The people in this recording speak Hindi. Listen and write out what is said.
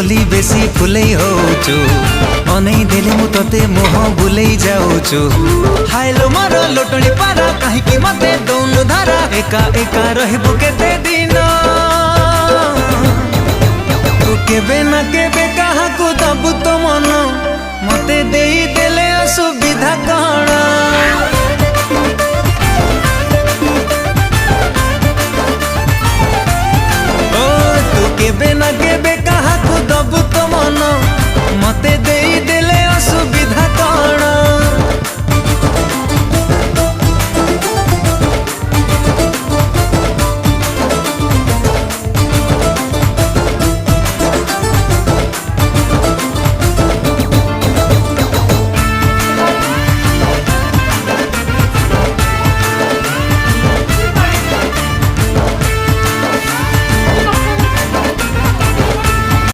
बोली बेसी फुलै होचु अनै देले मु तते मोह बुलै जाउछु हाइलो मोर लोटणी पारा काहीकि मते दौनु धारा एका एका रहबु केते दिन तू केबे ना केबे काहाकु दबु तो मन मते देई देले असुविधा कण केबे ना केबे